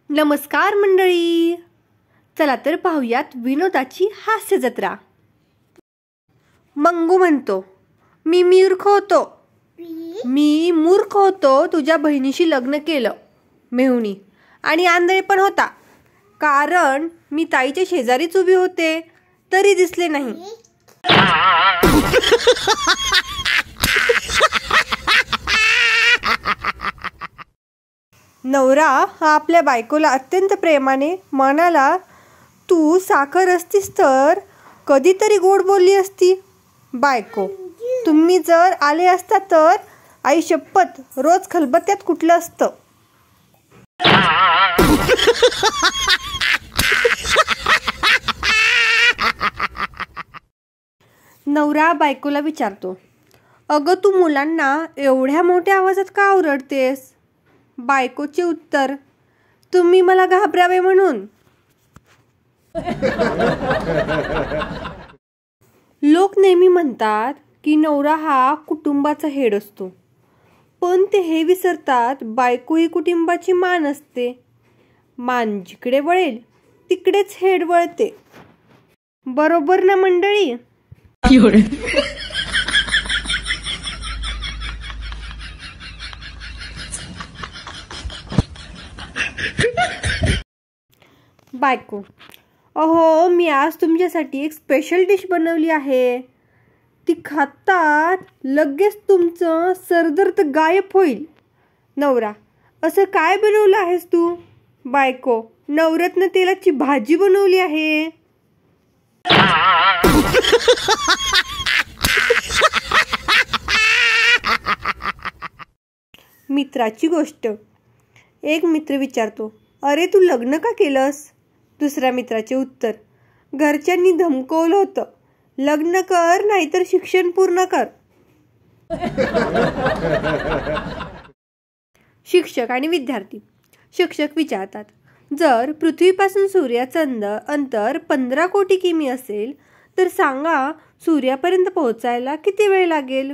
नमस्कार मंडळी, चला तर पाहूयात विनोदाची हास्य जत्रा। मंगू म्हणतो, मी मूर्ख होतो तुझ्या बहिणीशी लग्न केलं। मेहुणी, आणि आंधळे पण होता, कारण मी ताईच्या शेजारीच उभी होते तरी दिसले नाही। नवरा हा आपल्या बायकोला अत्यंत प्रेमाने म्हणाला, तू साखर असतीस तर कधीतरी गोड बोलली असती। बायको, तुम्ही जर आले असता तर आई शपथ रोज खलबत्त्यात कुठलं असतं। नवरा बायकोला विचारतो, अगं तू मुलांना एवढ्या मोठ्या आवाजात का ओरडतेस? बायकोचे उत्तर, तुम्ही मला घाबरावे म्हणून। लोक नेहमी म्हणतात की नवरा हा कुटुंबाचा हेड असतो, पण ते हे विसरतात बायको ही कुटुंबाची मान असते। मान जिकडे वळेल तिकडेच हेड वळते, बरोबर ना मंडळी? बायको, अहो मी आज तुमच्यासाठी एक स्पेशल डिश बनवली आहे, ती खातात लगेच तुमचं सरदर्द गायब होईल। नवरा, असं काय बनवलं आहेस तू? बायको, नवरत्न तेलाची भाजी बनवली आहे। मित्राची गोष्ट। एक मित्र विचारतो, अरे तू लग्न का केलंस? दुसऱ्या मित्राचे उत्तर, घरच्यांनी धमकवलं होतं, लग्न कर नाहीतर शिक्षण पूर्ण कर। शिक्षक आणि विद्यार्थी। शिक्षक विचारतात, जर पृथ्वीपासून सूर्याचं अंतर 15 कोटी किमी असेल तर सांगा सूर्यापर्यंत पोहोचायला किती वेळ लागेल?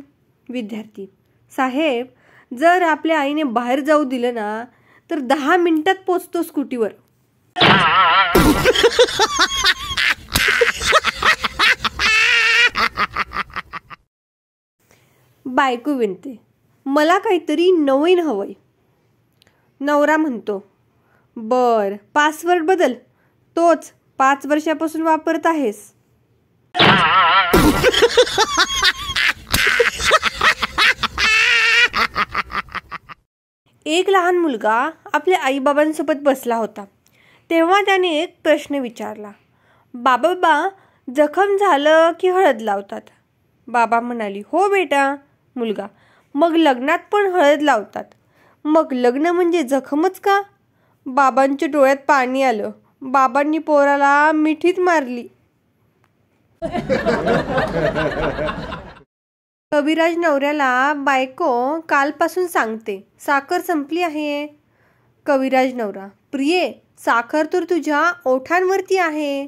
विद्यार्थी, साहेब जर आपल्या आईने बाहेर जाऊ दिलं ना तर 10 मिनिटात पोचतो स्कूटीवर। बायको विनते, मला काहीतरी नवीन हवंय। नवरा म्हणतो, बर पासवर्ड बदल, तोच 5 वर्षापासून वापरत आहेस। एक लहान मुलगा आपल्या आईबाबांसोबत बसला होता, तेव्हा त्याने एक प्रश्न विचारला, बाबा जखम झालं की हळद लावतात? बाबा म्हणाली, हो बेटा। मुलगा, मग लग्नात पण हळद लावतात, मग लग्न म्हणजे जखमच का? बाबांच्या डोळ्यात पाणी आलं, बाबांनी पोराला मिठीत मारली। कविराज नवऱ्याला बायको कालपासून सांगते, साखर संपली आहे। कविराज नवरा, प्रिये साखर तर तुझ्या ओठांवरती आहे।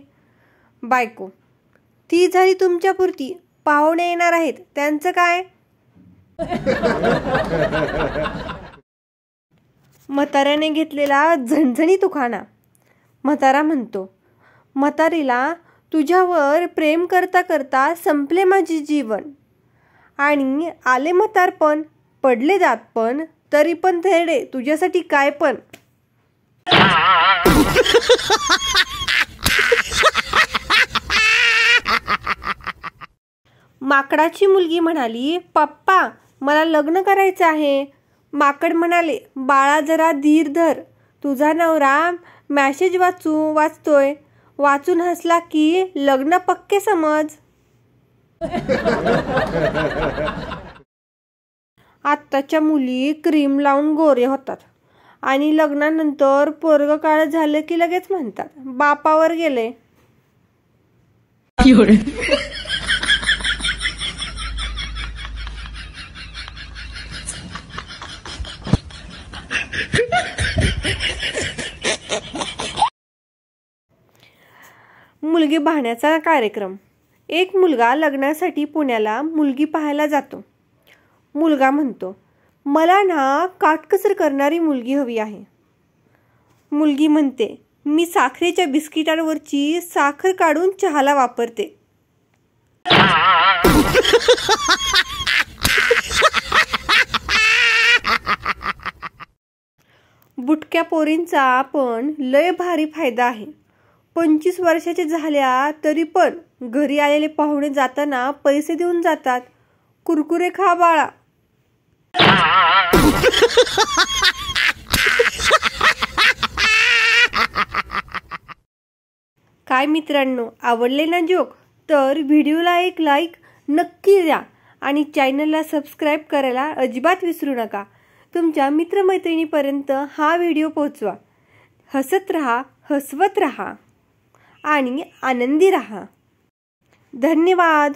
बायको, ती झाली तुमच्यापुरती, पाहुणे येणार आहेत त्यांचं काय? म्हाताऱ्याने घेतलेला झणझणीत उखाणा। म्हातारा म्हणतो, म्हातारीला तुझ्यावर प्रेम करता करता संपले माझे जीवन, आणि आले म्हातारपण, पडले जात पण, तरी पण थेरडे तुझ्यासाठी काय पण। माकडाची मुलगी म्हणाली, पप्पा मला लग्न करायचं आहे। माकड म्हणाले, बाळा जरा धीर धर, तुझा नवरा मॅसेज वाचतोय, वाचून हसला की लग्न पक्के समज। आत्ताच्या मुली क्रीम लावून गोरे होतात आणि लग्नानंतर पोरग काळं झालं की लगेच म्हणतात बापावर गेले। मुलगी पाहण्याचा कार्यक्रम। एक मुलगा लग्नासाठी पुण्याला मुलगी पाहायला जातो। मुलगा म्हणतो, मला ना काटकसर करणारी मुलगी हवी आहे। मुलगी म्हणते, मी साखरेच्या बिस्किटांवरची साखर काढून चहाला वापरते. बुटक्या पोरींचा पण लय भारी फायदा आहे. 25 वर्षाचे झाल्या तरी पण घरी आलेले पाहुणे जाताना पैसे देऊन जातात. कुरकुरे खा बाळा. काय मित्रांनो, आवडले ना जोक? तर व्हिडिओला एक लाईक नक्की द्या आणि चॅनलला सबस्क्राईब करायला अजिबात विसरू नका. तुमच्या मित्रमैत्रिणीपर्यंत हा व्हिडिओ पोहोचवा. हसत रहा, हसवत रहा आणि आनंदी रहा. धन्यवाद.